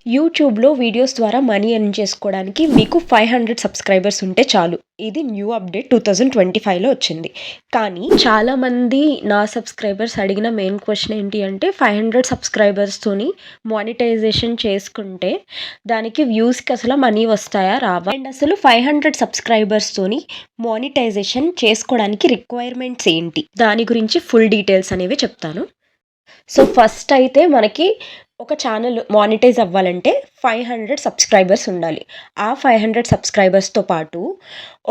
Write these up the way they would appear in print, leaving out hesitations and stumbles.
యూట్యూబ్‌లో వీడియోస్ ద్వారా money earn చేసుకోవడానికి మీకు 500 సబ్స్క్రైబర్స్ ఉంటే చాలు. ఇది న్యూ అప్డేట్ 2025లో వచ్చింది. కానీ చాలామంది నా సబ్స్క్రైబర్స్ అడిగిన మెయిన్ క్వెషన్ ఏంటి అంటే 500 సబ్స్క్రైబర్స్‌తోని మానిటైజేషన్ చేసుకుంటే దానికి వ్యూస్‌కి అసలు మనీ వస్తాయా? రావా? అండ్ అసలు 500 సబ్స్క్రైబర్స్‌తోని మానిటైజేషన్ చేసుకోవడానికి రిక్వైర్మెంట్స్ ఏంటి? దాని గురించి ఫుల్ డీటెయిల్స్ అనేవి చెప్తాను. సో ఫస్ట్ అయితే మనకి ఒక ఛానల్ మానిటైజ్ అవ్వాలంటే 500 సబ్స్క్రైబర్స్ ఉండాలి. ఆ 500 సబ్స్క్రైబర్స్‌తో పాటు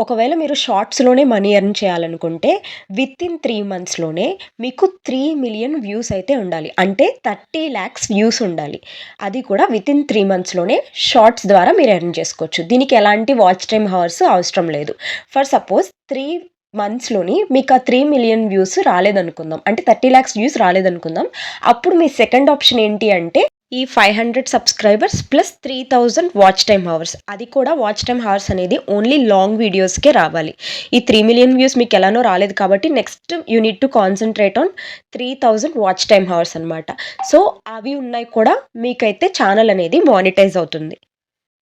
ఒకవేళ మీరు షార్ట్స్‌లోనే మనీ ఎర్న్ చేయాలనుకుంటే వితిన్ 3 మంత్స్‌లోనే మీకు 3,000,000 వ్యూస్ అయితే ఉండాలి. అంటే 30,00,000 వ్యూస్ ఉండాలి. అది కూడా వితిన్ 3 మంత్స్‌లోనే షార్ట్స్ ద్వారా మీరు ఎర్న్ చేసుకోవచ్చు. దీనికి ఎలాంటి వాచ్ టైమ్ హవర్స్ అవసరం లేదు. ఫర్ సపోజ్ 3 మంత్స్‌లోని మీకు ఆ 3,000,000 వ్యూస్ రాలేదనుకుందాం. అంటే 30,00,000 వ్యూస్ రాలేదనుకుందాం. అప్పుడు మీ సెకండ్ ఆప్షన్ ఏంటి అంటే ఈ 500 subscribers plus 3,000 watch time hours. అది కూడా వాచ్ టైమ్ హవర్స్ అనేది ఓన్లీ లాంగ్ వీడియోస్‌కే రావాలి. ఈ 3,000,000 వ్యూస్ మీకు ఎలానో రాలేదు కాబట్టి next you need to concentrate on 3,000 watch time hours అనమాట. సో, అవి ఉన్నాయి కూడా మీకైతే ఛానల్ అనేది మానిటైజ్ అవుతుంది.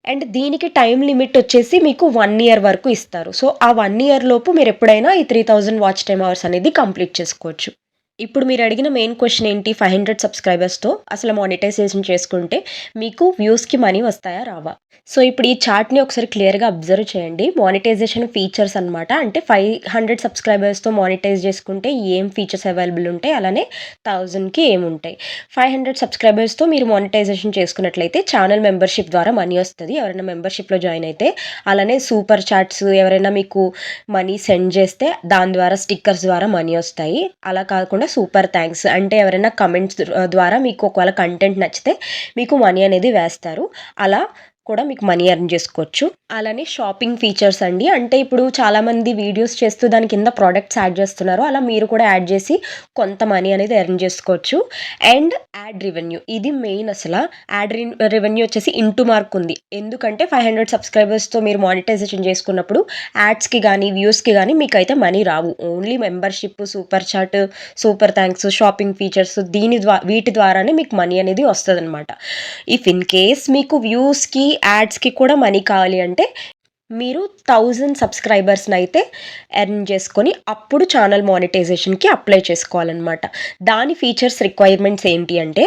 అండ్ దీనికి టైమ్ లిమిట్ వచ్చేసి మీకు 1 ఇయర్ వరకు ఇస్తారు. సో, ఆ 1 ఇయర్ లోపు మీరెప్పుడైనా ఈ 3,000 వాచ్ టైమ్ అవర్స్ అనేది కంప్లీట్ చేసుకోవచ్చు. ఇప్పుడు మీరడిగిన మెయిన్ క్వెషన్ ఏంటి? 500 సబ్స్క్రైబర్స్‌తో అసలు మానిటైజేషన్ చేసుకుంటే మీకు వ్యూస్‌కి మనీ వస్తాయా? రావా? సో, ఇప్పుడు ఈ చార్ట్‌ని ఒకసారి క్లియర్‌గా అబ్జర్వ్ చేయండి. మానిటైజేషన్ ఫీచర్స్ అనమాట. అంటే 500 సబ్స్క్రైబర్స్‌తో మానిటైజ్ చేసుకుంటే ఏం ఫీచర్స్ అవైలబుల్ ఉంటాయి? అలానే 1000కి ఏముంటాయి? 500 సబ్స్క్రైబర్స్‌తో మీరు మానిటైజేషన్ చేసుకున్నట్లయితే ఛానల్ మెంబర్‌షిప్ ద్వారా మనీ వస్తది. ఎవరైనా మెంబర్‌షిప్‌లో జాయిన్ అయితే. అలానే సూపర్ చాట్స్ ఎవరైనా మీకు మనీ సెండ్ చేస్తే దాని ద్వారా స్టిక్కర్స్ ద్వారా మనీ వస్తాయి. అలా కాకుండా సూపర్ థాంక్స్ అంటే ఎవరైనా కమెంట్స్ ద్వారా మీకు ఒకవేళ కంటెంట్ నచ్చితే మీకు మనీ అనేది వేస్తారు. అలా కూడా మీకు మనీ ఎర్న్ చేసుకోవచ్చు. అలానే షాపింగ్ ఫీచర్స్ అండి. అంటే ఇప్పుడు చాలామంది వీడియోస్ చేస్తూ దాని కింద ప్రొడక్ట్స్ యాడ్ చేస్తున్నారు. అలా మీరు కూడా యాడ్ చేసి కొంత మనీ అనేది ఎర్న్ చేసుకోవచ్చు. అండ్ యాడ్ రెవెన్యూ ఇది మెయిన్ అసల. రెవెన్యూ వచ్చేసి ఇంటూ మార్క్ ఉంది. ఎందుకంటే 500 సబ్స్క్రైబర్స్‌తో మీరు మానిటైజేషన్ చేసుకున్నప్పుడు యాడ్స్‌కి గానీ, వ్యూస్‌కి గానీ మీకైతే మనీ రావు. Only membership, super chat, super thanks, shopping features వీటి ద్వారానే మీకు మనీ అనేది వస్తదనమాట. ఇఫ్ ఇన్ కేస్ మీకు వ్యూస్‌కి, యాడ్స్‌కి కూడా మనీ కావాలి అంటే మీరు 1000 సబ్స్క్రైబర్స్‌నైతే ఎర్న్ చేసుకొని అప్పుడు ఛానల్ మానిటైజేషన్‌కి అప్లై చేసుకోవాలనమాట. దాని ఫీచర్స్ రిక్వైర్మెంట్స్ ఏంటి అంటే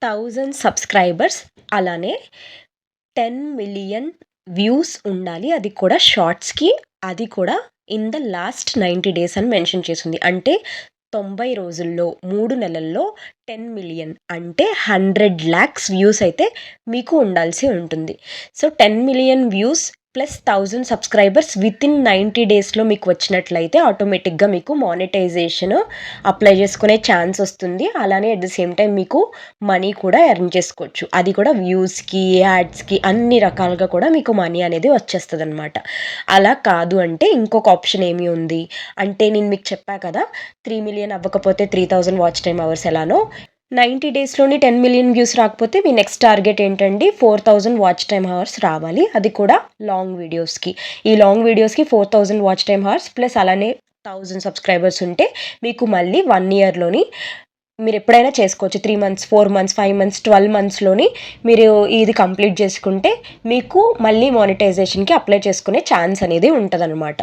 1000 సబ్స్క్రైబర్స్ అలానే 10,000,000 వ్యూస్ ఉండాలి. అది కూడా షార్ట్స్‌కి. అది కూడా ఇన్ ద లాస్ట్ 90 డేస్ అని మెన్షన్ చేసుంది. అంటే 90 రోజుల్లో 3 నెలల్లో 10,000,000 అంటే 100,00,000 వ్యూస్ అయితే మీకు ఉండాల్సి ఉంటుంది. So, 10,000,000 views plus 1000 subscribers within 90 డేస్‌లో మీకు వచ్చినట్లయితే ఆటోమేటిక్‌గా మీకు మానిటైజేషన్ అప్లై చేసుకునే ఛాన్స్ వస్తుంది. అలానే అట్ ది సేమ్ టైమ్ మీకు మనీ కూడా ఎర్న్ చేసుకోవచ్చు. అది కూడా వ్యూస్‌కి, యాడ్స్‌కి అన్ని రకాలుగా కూడా మీకు మనీ అనేది వచ్చేస్తదనమాట. అలా కాదు అంటే ఇంకొక ఆప్షన్ ఏమి ఉంది? అంటే నేను మీకు చెప్పా కదా! 3,000,000 అవ్వకపోతే 3,000 వాచ్ టైమ్ అవర్స్ ఎలానో 90 డేస్‌లోని 10,000,000 వ్యూస్ రాకపోతే మీ నెక్స్ట్ టార్గెట్ ఏంటండి 4,000 వాచ్ టైమ్ అవర్స్ రావాలి. అది కూడా లాంగ్ వీడియోస్‌కి. ఈ లాంగ్ వీడియోస్‌కి 4,000 వాచ్ టైమ్ అవర్స్ ప్లస్ అలానే 1000 సబ్స్క్రైబర్స్ ఉంటే మీకు మళ్ళీ 1 ఇయర్‌లోని మీరెప్పుడైనా చేసుకోవచ్చు. 3 మంత్స్, 4 మంత్స్, 5 మంత్స్, 12 మంత్స్‌లోని మీరు ఇది కంప్లీట్ చేసుకుంటే మీకు మళ్ళీ మానిటైజేషన్‌కి అప్లై చేసుకునే ఛాన్స్ అనేది ఉంటదనమాట.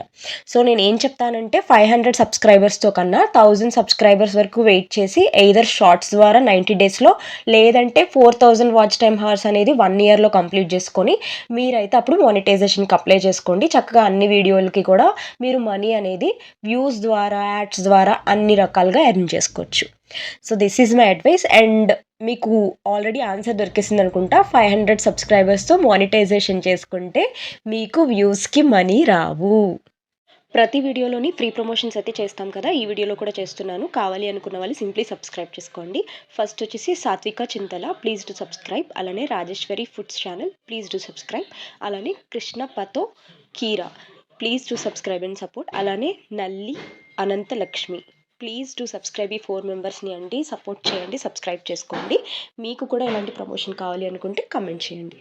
సో, నేనేం చెప్తానంటే 500 సబ్స్క్రైబర్స్‌తో కన్నా 1000 సబ్స్క్రైబర్స్ వరకు వెయిట్ చేసి ఎయిదర్ షార్ట్స్ ద్వారా 90 డేస్‌లో లేదంటే 4,000 వాచ్ టైమ్ హవర్స్ అనేది 1 ఇయర్‌లో కంప్లీట్ చేసుకొని మీరైతే అప్పుడు మానిటైజేషన్‌కి అప్లై చేసుకోండి. చక్కగా అన్ని వీడియోలకి కూడా మీరు మనీ అనేది వ్యూస్ ద్వారా, యాడ్స్ ద్వారా అన్ని రకాలుగా ఎర్న్ చేసుకోవచ్చు. So, this is my advice and మీకు ఆల్రెడీ ఆన్సర్ దొరికేసిందనుకుంటా. 500 సబ్స్క్రైబర్స్‌తో మానిటైజేషన్ చేసుకుంటే మీకు వ్యూస్‌కి మనీ రావు. ప్రతి వీడియోలోని ఫ్రీ ప్రమోషన్స్ అయితే చేస్తాం కదా! ఈ వీడియోలో కూడా చేస్తున్నాను. కావాలి అనుకున్న వాళ్ళు సింప్లీ సబ్స్క్రైబ్ చేసుకోండి. ఫస్ట్ వచ్చేసి సాత్విక చింతల ప్లీజ్ డు సబ్స్క్రైబ్. అలానే Rajeshwari foods channel please do subscribe. అలానే కృష్ణ పతో కీరా please do subscribe and support. అలానే Nalli Ananthalakshmi please do subscribe. ఈ 4 మెంబర్స్‌ని అండి సపోర్ట్ చేయండి. సబ్స్క్రైబ్ చేసుకోండి. మీకు కూడా ఇలాంటి ప్రమోషన్ కావాలి అనుకుంటే కామెంట్ చేయండి.